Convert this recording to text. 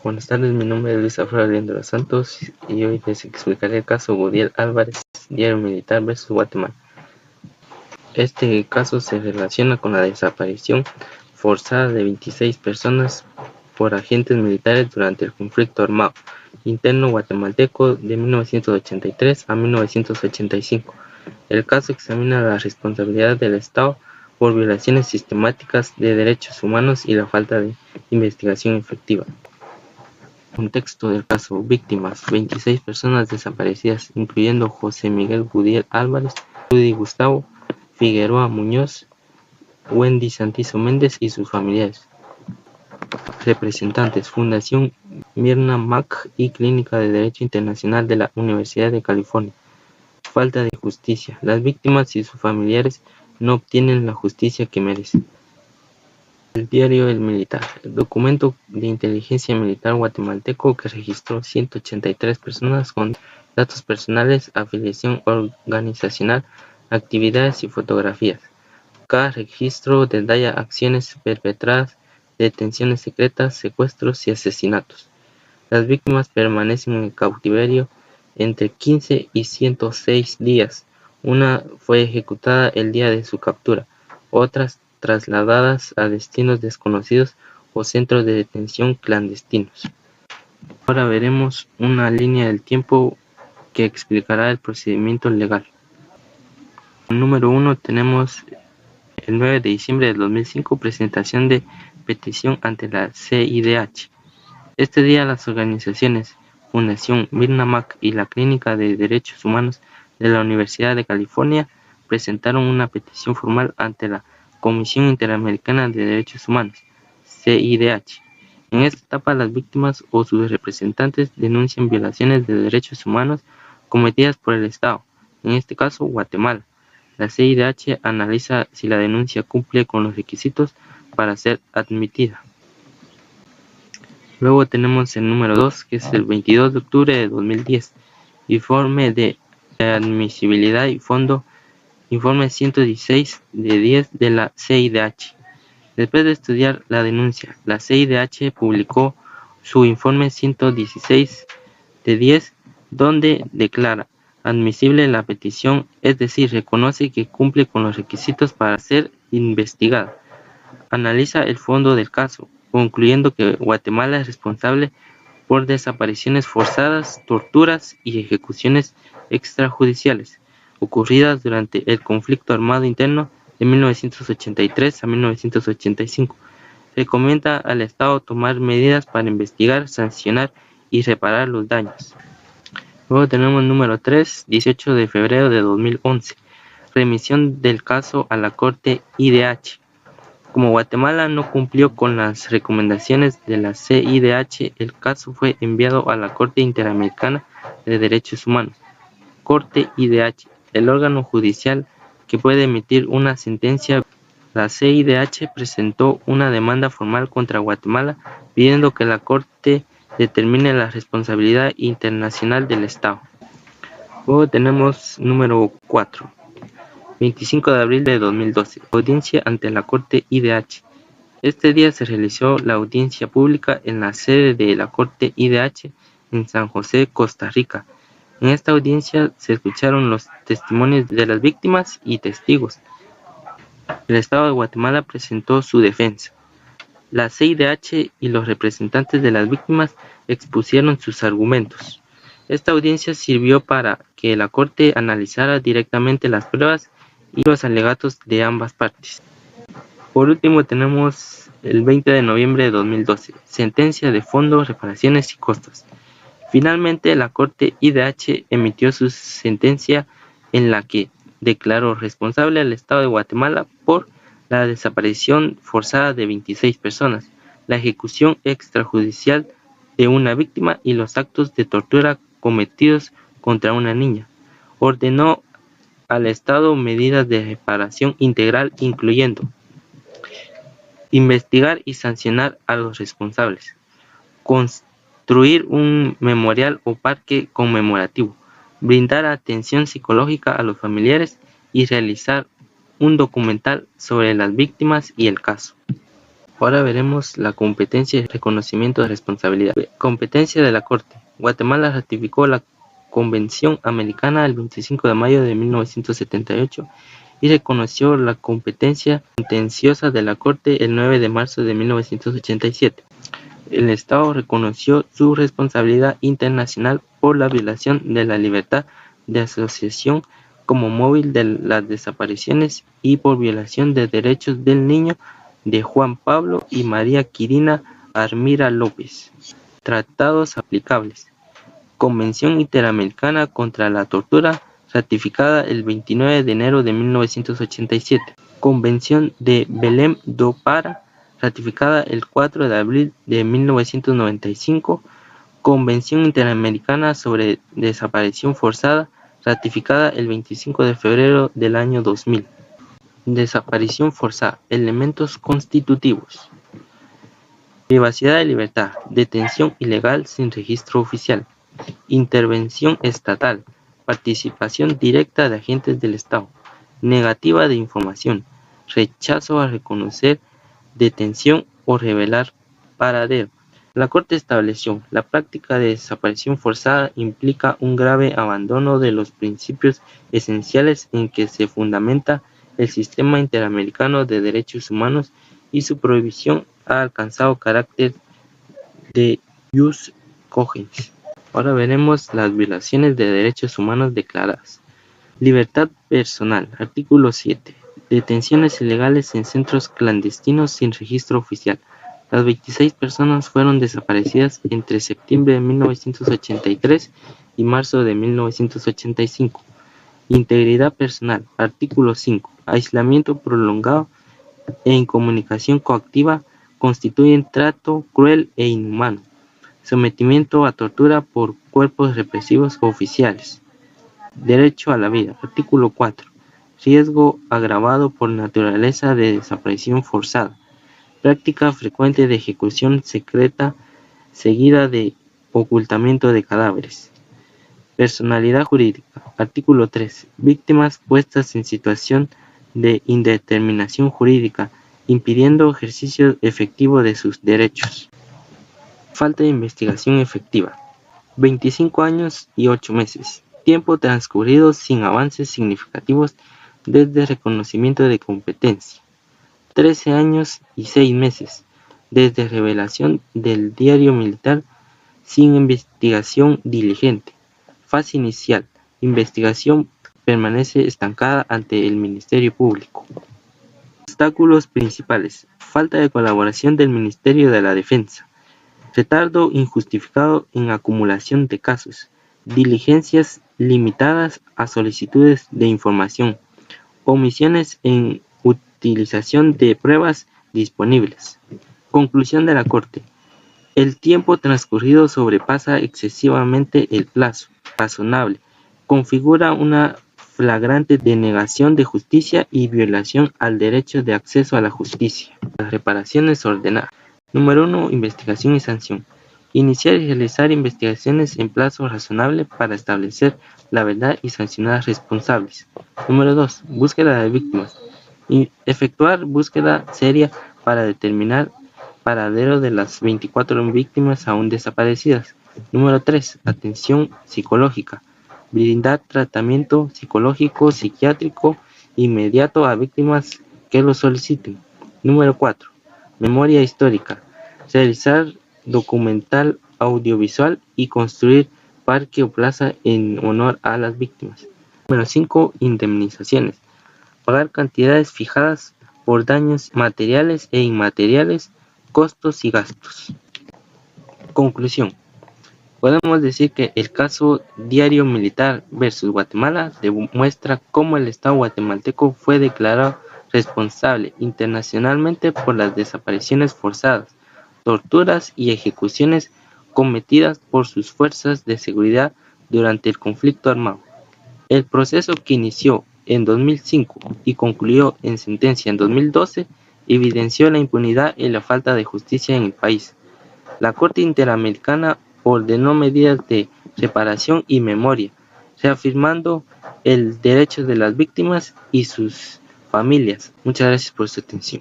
Buenas tardes, mi nombre es Luis Alfredo de los Santos y hoy les explicaré el caso Gudiel Álvarez, diario militar versus Guatemala. Este caso se relaciona con la desaparición forzada de 26 personas por agentes militares durante el conflicto armado interno guatemalteco de 1983 a 1985. El caso examina la responsabilidad del Estado por violaciones sistemáticas de derechos humanos y la falta de investigación efectiva. Contexto del caso: víctimas: 26 personas desaparecidas, incluyendo José Miguel Gudiel Álvarez, Rudy Gustavo Figueroa Muñoz, Wendy Santizo Méndez y sus familiares. Representantes: Fundación Mirna Mac y Clínica de Derecho Internacional de la Universidad de California. Falta de justicia: las víctimas y sus familiares no obtienen la justicia que merecen. El diario El Militar, el documento de inteligencia militar guatemalteco que registró 183 personas con datos personales, afiliación organizacional, actividades y fotografías. Cada registro detalla acciones perpetradas, detenciones secretas, secuestros y asesinatos. Las víctimas permanecen en cautiverio entre 15 y 106 días. Una fue ejecutada el día de su captura, otras trasladadas a destinos desconocidos o centros de detención clandestinos. Ahora veremos una línea del tiempo que explicará el procedimiento legal. Número 1, tenemos el 9 de diciembre de 2005, presentación de petición ante la CIDH. Este día las organizaciones Fundación Mirna Mac y la Clínica de Derechos Humanos de la Universidad de California presentaron una petición formal ante la Comisión Interamericana de Derechos Humanos, CIDH. En esta etapa, las víctimas o sus representantes denuncian violaciones de derechos humanos cometidas por el Estado, en este caso Guatemala. La CIDH analiza si la denuncia cumple con los requisitos para ser admitida. Luego tenemos el número 2, que es el 22 de octubre de 2010, informe de admisibilidad y fondo, informe 116 de 10 de la CIDH. Después de estudiar la denuncia, la CIDH publicó su informe 116 de 10, donde declara admisible la petición, es decir, reconoce que cumple con los requisitos para ser investigada. Analiza el fondo del caso, concluyendo que Guatemala es responsable por desapariciones forzadas, torturas y ejecuciones extrajudiciales ocurridas durante el conflicto armado interno de 1983 a 1985. Recomienda al Estado tomar medidas para investigar, sancionar y reparar los daños. Luego tenemos número 3, 18 de febrero de 2011, remisión del caso a la Corte IDH. Como Guatemala no cumplió con las recomendaciones de la CIDH, el caso fue enviado a la Corte Interamericana de Derechos Humanos, Corte IDH, el órgano judicial que puede emitir una sentencia. La CIDH presentó una demanda formal contra Guatemala pidiendo que la Corte determine la responsabilidad internacional del Estado. Luego tenemos número 4. 25 de abril de 2012, audiencia ante la Corte IDH. Este día se realizó la audiencia pública en la sede de la Corte IDH en San José, Costa Rica. En esta audiencia se escucharon los testimonios de las víctimas y testigos. El Estado de Guatemala presentó su defensa. La CIDH y los representantes de las víctimas expusieron sus argumentos. Esta audiencia sirvió para que la Corte analizara directamente las pruebas y los alegatos de ambas partes. Por último tenemos el 20 de noviembre de 2012, sentencia de fondo, reparaciones y costos. Finalmente la Corte IDH emitió su sentencia en la que declaró responsable al Estado de Guatemala por la desaparición forzada de 26 personas, la ejecución extrajudicial de una víctima y los actos de tortura cometidos contra una niña. Ordenó al Estado medidas de reparación integral, incluyendo investigar y sancionar a los responsables, construir un memorial o parque conmemorativo, brindar atención psicológica a los familiares y realizar un documental sobre las víctimas y el caso. Ahora veremos la competencia y reconocimiento de responsabilidad. Competencia de la Corte. Guatemala ratificó la Convención Americana el 25 de mayo de 1978 y reconoció la competencia contenciosa de la Corte el 9 de marzo de 1987. El Estado reconoció su responsabilidad internacional por la violación de la libertad de asociación como móvil de las desapariciones y por violación de derechos del niño de Juan Pablo y María Quirina Armira López. Tratados aplicables. Convención Interamericana contra la Tortura, ratificada el 29 de enero de 1987. Convención de Belém do Pará, ratificada el 4 de abril de 1995. Convención Interamericana sobre Desaparición Forzada, ratificada el 25 de febrero del año 2000. Desaparición forzada. Elementos constitutivos. Privacidad de libertad. Detención ilegal sin registro oficial. Intervención estatal. Participación directa de agentes del Estado. Negativa de información. Rechazo a reconocer detención o revelar paradero. La Corte estableció: la práctica de desaparición forzada implica un grave abandono de los principios esenciales en que se fundamenta el sistema interamericano de derechos humanos y su prohibición ha alcanzado carácter de jus cogens. Ahora veremos las violaciones de derechos humanos declaradas. Libertad personal. Artículo 7. Detenciones ilegales en centros clandestinos sin registro oficial. Las 26 personas fueron desaparecidas entre septiembre de 1983 y marzo de 1985. Integridad personal. Artículo 5. Aislamiento prolongado e incomunicación coactiva constituyen trato cruel e inhumano. Sometimiento a tortura por cuerpos represivos oficiales. Derecho a la vida. Artículo 4. Riesgo agravado por naturaleza de desaparición forzada. Práctica frecuente de ejecución secreta seguida de ocultamiento de cadáveres. Personalidad jurídica. Artículo 3. Víctimas puestas en situación de indeterminación jurídica, impidiendo ejercicio efectivo de sus derechos. Falta de investigación efectiva. 25 años y 8 meses. Tiempo transcurrido sin avances significativos desde reconocimiento de competencia. 13 años y 6 meses desde revelación del diario militar sin investigación diligente. Fase inicial. Investigación permanece estancada ante el Ministerio Público. Obstáculos principales. Falta de colaboración del Ministerio de la Defensa. Retardo injustificado en acumulación de casos. Diligencias limitadas a solicitudes de información. Omisiones en utilización de pruebas disponibles. Conclusión de la Corte. El tiempo transcurrido sobrepasa excesivamente el plazo razonable. Configura una flagrante denegación de justicia y violación al derecho de acceso a la justicia. Las reparaciones ordenadas. Número 1. Investigación y sanción. Iniciar y realizar investigaciones en plazo razonable para establecer la verdad y sancionar responsables. Número 2. Búsqueda de víctimas. Efectuar búsqueda seria para determinar paradero de las 24 víctimas aún desaparecidas. Número 3. Atención psicológica. Brindar tratamiento psicológico psiquiátrico inmediato a víctimas que lo soliciten. Número 4. Memoria histórica. Realizar documental audiovisual y construir parque o plaza en honor a las víctimas. Número 5. Indemnizaciones. Pagar cantidades fijadas por daños materiales e inmateriales, costos y gastos. Conclusión. Podemos decir que el caso Diario Militar versus Guatemala demuestra cómo el Estado guatemalteco fue declarado responsable internacionalmente por las desapariciones forzadas, torturas y ejecuciones cometidas por sus fuerzas de seguridad durante el conflicto armado. El proceso, que inició en 2005 y concluyó en sentencia en 2012, evidenció la impunidad y la falta de justicia en el país. La Corte Interamericana ordenó medidas de reparación y memoria, reafirmando el derecho de las víctimas y sus familias. Muchas gracias por su atención.